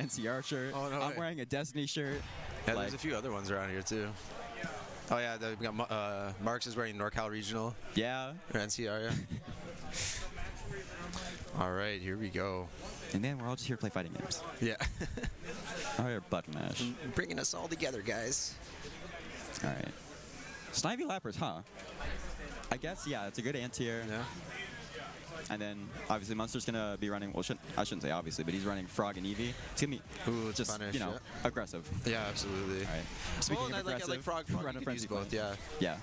NCR shirt. Oh, no I'm way. wearing a Destiny shirt. Yeah, like, there's a few other ones around here too. Oh yeah, we got Marks is wearing NorCal Regional. yeah. Or NCR, yeah. All right, here we go. And then we're all just here to play fighting games. Yeah. Oh, you're button mash. Bringing us all together, guys. All right. Snivy Lappers, huh? I guess, yeah, it's a good anti-air. Yeah. And then, obviously, Munster's going to be running, well, I shouldn't say obviously, but he's running Frog and Eevee. It's going to be just, punish, you know, yeah. aggressive. Yeah, absolutely. All right. Speaking of I aggressive, like Frog. run You a can use frenzy both, point. yeah. Yeah.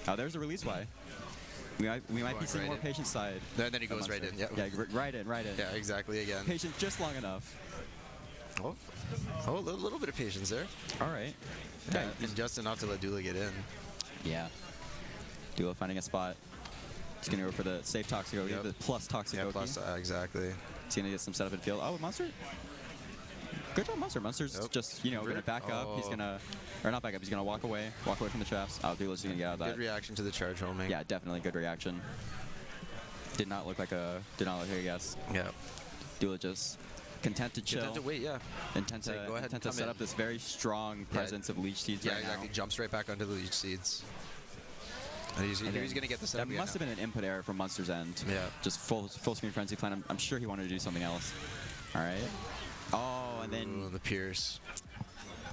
Oh, there's a release Y. We might be seeing right more in. Patience side. And then he goes right in, yeah. Yeah, right in. Yeah, exactly, again. Patience just long enough. Oh, a little bit of patience there. All right. Yeah, and just enough to let Dula get in. Yeah. Dula finding a spot. He's going to go for the safe Toxic, Yep. the plus Toxic. Yeah, plus, exactly. He's going to get some setup in field. Oh, Munster. Good job, Munster. Munster's just, you know, going to back up. He's going to, or not back up, he's going to walk away from the traps. Oh, Dula's going to get out of that. Good reaction to the charge homing. Yeah, definitely good reaction. Did not look like a guess. Yeah. Dula just content to chill. Content to wait, yeah. Intent to, go ahead and to set come up in. this very strong presence of leech seeds Yeah, right exactly. now. Jumps right back onto the leech seeds. And he's going to get the setup That again must have been an input error from Munster's end. Yeah. Just full screen frenzy plan. I'm sure he wanted to do something else. All right. Oh, and then Ooh, the Pierce.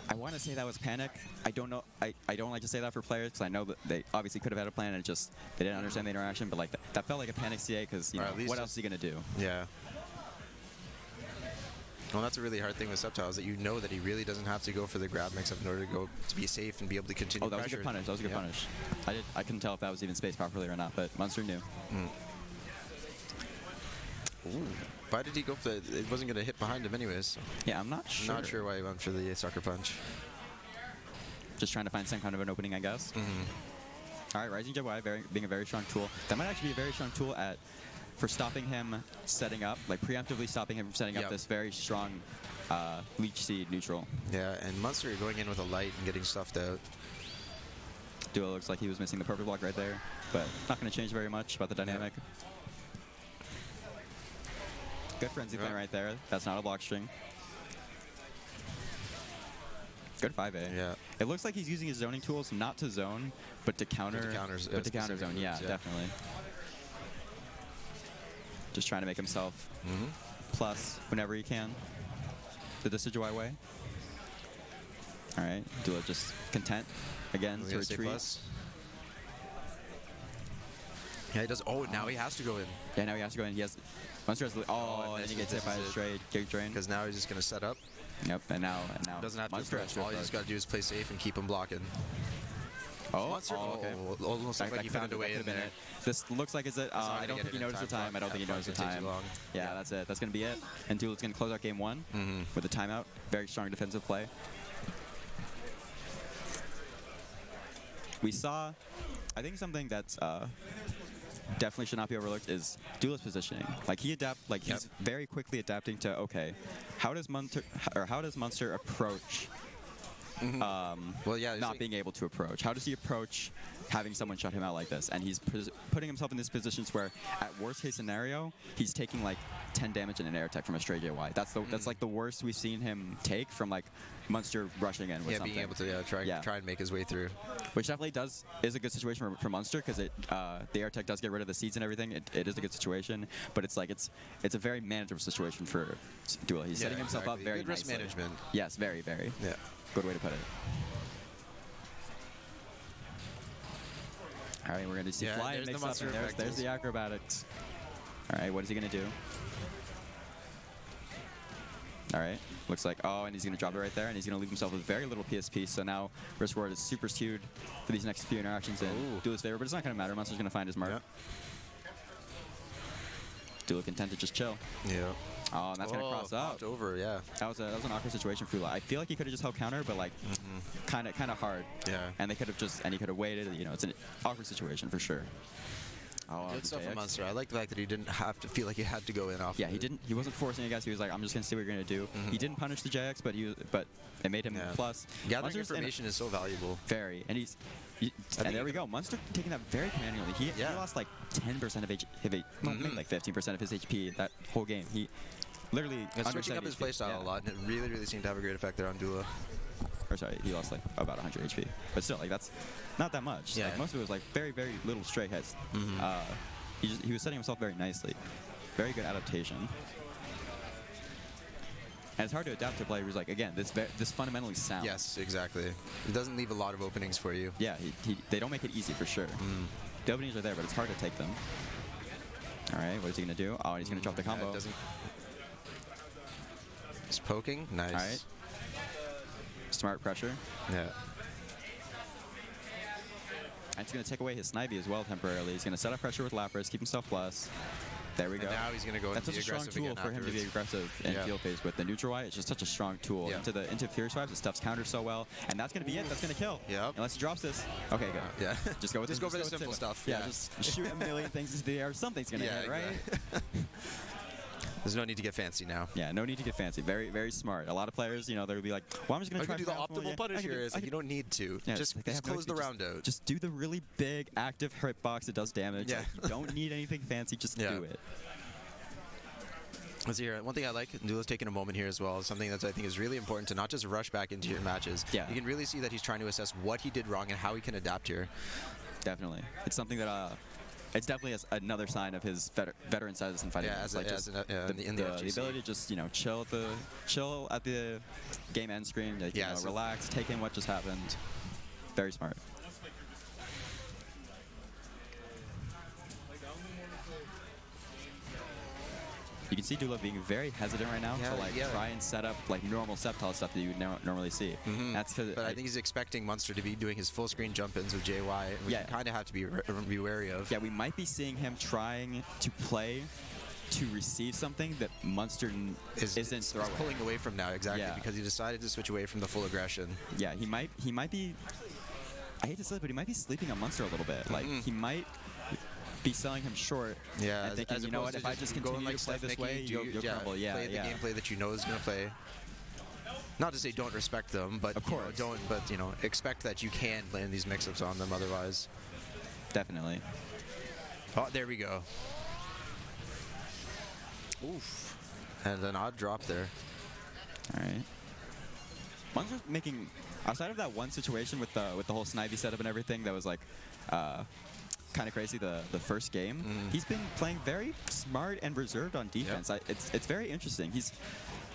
I want to say that was panic. I don't know. I don't like to say that for players because I know that they obviously could have had a plan and it just they didn't understand the interaction. But like that felt like a panic CA because you know what else is he gonna do? Yeah. Well, that's a really hard thing with Sceptile is that you know that he really doesn't have to go for the grab mix-up in order to be safe and be able to continue. Oh, that was a good punish. That was a good punish. I couldn't tell if that was even spaced properly or not, but Munster knew. Ooh. Why did he go for the... It wasn't going to hit behind him anyways. Yeah, I'm not sure. Not sure why he went for the sucker punch. Just trying to find some kind of an opening, I guess. All right, Rising Jedi being a very strong tool. That might actually be a very strong tool for stopping him setting up, like preemptively stopping him from setting up this very strong leech seed neutral. Yeah, and Munster going in with a light and getting stuffed out. Dula looks like he was missing the perfect block right there, but not going to change very much about the dynamic. Good frenzy plan right there. That's not a block string. Good 5A. Yeah. It looks like he's using his zoning tools not to zone, but to counter. But to counter zone. Yeah, definitely. Just trying to make himself plus whenever he can. The Decidueye way. All right. Dula just content again to retreat. Plus. Yeah, he does. Oh, now he has to go in. Yeah, now he has to go in. He has. Munster has. Oh, and then he gets hit by a straight kick drain. Because now he's just going to set up. Yep, and now. Doesn't have Munster to approach. All he's just got to do is play safe and keep him blocking. Oh, okay. Almost like he found a way in there. This looks like I don't think he noticed the time. I don't think he noticed the time. Yeah, that's it. That's going to be it. And Dula's going to close out game one with a timeout. Very strong defensive play. We saw, I think something that's definitely should not be overlooked is Dula's positioning. Like he's very quickly adapting to how does Munster approach not being able to approach? How does he approach having someone shut him out like this? And he's putting himself in these positions where, at worst case scenario, he's taking like 10 damage in an air tech from a stray JY. That's like the worst we've seen him take from like Munster rushing in with something. Being able to try and make his way through. Which definitely is a good situation for Munster because the air tech does get rid of the seeds and everything. It is a good situation, but it's a very manageable situation for Dula. He's setting himself up very good risk nicely. management. Yes, very, very. Yeah. Good way to put it. All right, we're going to see fly and mix up, and there's the acrobatics. All right, what is he going to do? All right, looks like, and he's going to drop it right there, and he's going to leave himself with very little PSP, so now risk reward is super skewed for these next few interactions in Dula's favor, but it's not going to matter. Munster's going to find his mark. Dula content to just chill. Yeah. Oh, and that's going to cross up. Over, yeah. That was an awkward situation for Dula. I feel like he could have just held counter, but like kind of hard. Yeah. And he could have waited. You know, it's an awkward situation for sure. Oh, good stuff from Munster. I like the fact that he didn't have to feel like he had to go in off. Yeah, he wasn't forcing it, guys. He was like, I'm just gonna see what you're gonna do. He didn't punish the JX, but it made him plus. Gathering information is so valuable. Very, and and there we go. Munster taking that very commandingly. He lost like 10% of maybe like 15% of his HP that whole game. literally And switching up his playstyle a lot, and it really, really seemed to have a great effect there on Dula. Or sorry, he lost like about 100 HP. But still, like that's not that much. Yeah. Like, most of it was like very, very little stray hits. He was setting himself very nicely. Very good adaptation. And it's hard to adapt to a player who's like, again, this fundamentally sound. Yes, exactly. It doesn't leave a lot of openings for you. Yeah, they don't make it easy for sure. The openings are there, but it's hard to take them. All right, what is he going to do? Oh, he's going to drop the combo. He's poking. Nice. All right. Smart pressure. Yeah. And it's going to take away his Snivy as well temporarily. He's going to set up pressure with Lapras, keep himself plus. There we go. And now he's going to go That's into such the a strong aggressive tool for him to be aggressive in field phase with. The Decidueye, it's just such a strong tool. Yeah. Into Fury Swipes, it stuffs counter so well. And that's going to be it. That's going to kill. Yep. Unless he drops this. Okay, good. Yeah. Just go with Just go for the simple stuff. Yeah, just shoot a million things into the air. Something's going to hit, right? Exactly. There's no need to get fancy now. Yeah, no need to get fancy. Very, very smart. A lot of players, you know, they'll be like, well, I'm just going to try do the optimal punish here. It's like you don't need to. Yeah, just like close the round out. Just do the really big active hitbox that does damage. Yeah. Like, you don't need anything fancy. Just do it. Let's hear it. One thing I like, Dula's taking a moment here as well, something that I think is really important to not just rush back into your matches. Yeah. You can really see that he's trying to assess what he did wrong and how he can adapt here. Definitely. It's something that it's definitely another sign of his veteran status in fighting. Yeah, the ability to just chill at the game end screen, like, relax, take in what just happened. Very smart. You can see Dula being very hesitant right now to try and set up like normal Sceptile stuff that you would normally see. That's because. But I think he's expecting Munster to be doing his full screen jump-ins with JY, which you kind of have to be wary of. Yeah, we might be seeing him trying to play to receive something that Munster isn't throwing. Pulling away from now, exactly, because he decided to switch away from the full aggression. Yeah, he might be. I hate to say it, but he might be sleeping on Munster a little bit. Like he might be selling him short. Yeah, and thinking, you know what, if I just continue to play this way, you'll crumble. Yeah, play the gameplay that you know is going to play. Not to say don't respect them, but of course, expect that you can land these mix-ups on them otherwise. Definitely. Oh, there we go. Oof. And an odd drop there. All right. Munster's making, outside of that one situation with the whole Snivy setup and everything that was like kind of crazy the first game, he's been playing very smart and reserved on defense. It's very interesting.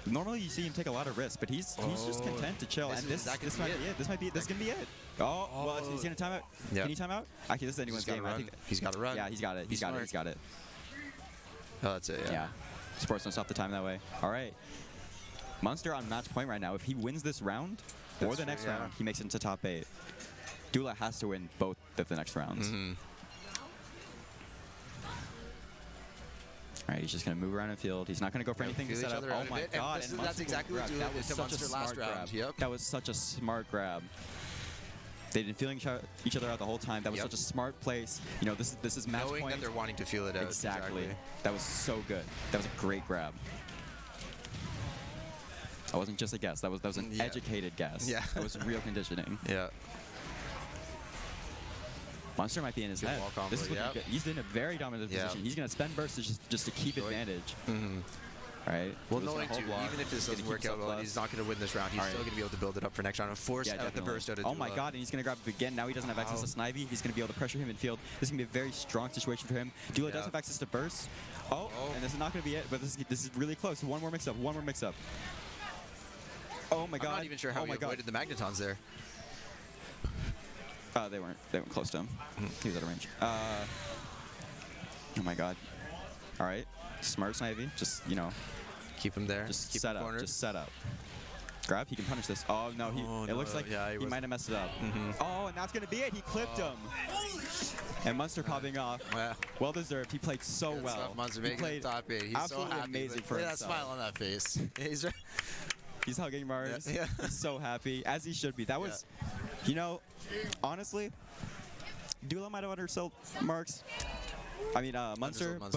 Normally you see him take a lot of risks, but he's just content to chill. And this might be it. This gonna be it. Well, he's gonna time out. Yep. Can he time out? Actually, this is anyone's game. I think he's got to run. Yeah, he's got it. He's got it. Oh, that's it. Yeah. Sports don't stop the time that way. All right. Munster on match point right now. If he wins this round or the next round, he makes it into top 8. Dula has to win both of the next rounds. All right, he's just going to move around the field. He's not going to go for anything to set up. Oh my God! And that's exactly what Dula did to Munster last round. Yep. That was such a smart grab. They didn't feel each other out the whole time. That was such a smart place. This is match Knowing point. that they're wanting to feel it out. Exactly. That was so good. That was a great grab. That wasn't just a guess. That was an educated guess. Yeah. That was real conditioning. Yeah. Munster might be in his head. This is what he's in a very dominant position. He's going to spend bursts just to keep advantage. All right. Well, knowing too, even if this doesn't work out well, he's not going to win this round. He's still going to be able to build it up for next round and force out the burst out of Dula. Oh my God, and he's going to grab it again. Now he doesn't have access to Snivy. He's going to be able to pressure him in field. This is going to be a very strong situation for him. Dula does have access to burst. And this is not going to be it, but this is really close. One more mix-up. Oh my God. I'm not even sure how he avoided the Magnetons there. They weren't close to him. He was out of range. Oh my God. All right. Smart Snivy. Just, keep him there. Just keep set up. Just set up. Grab. He can punish this. Oh, no. It looks like he might have messed it up. Oh, and that's going to be it. He clipped him. And Munster popping off. Well deserved. He played so well. Stuff, Munster making the top 8. He's absolutely so happy. amazing for himself. Look at that smile on that face. He's hugging Mars. He's so happy, as he should be. That was, honestly, Dula might have undersold Munster, but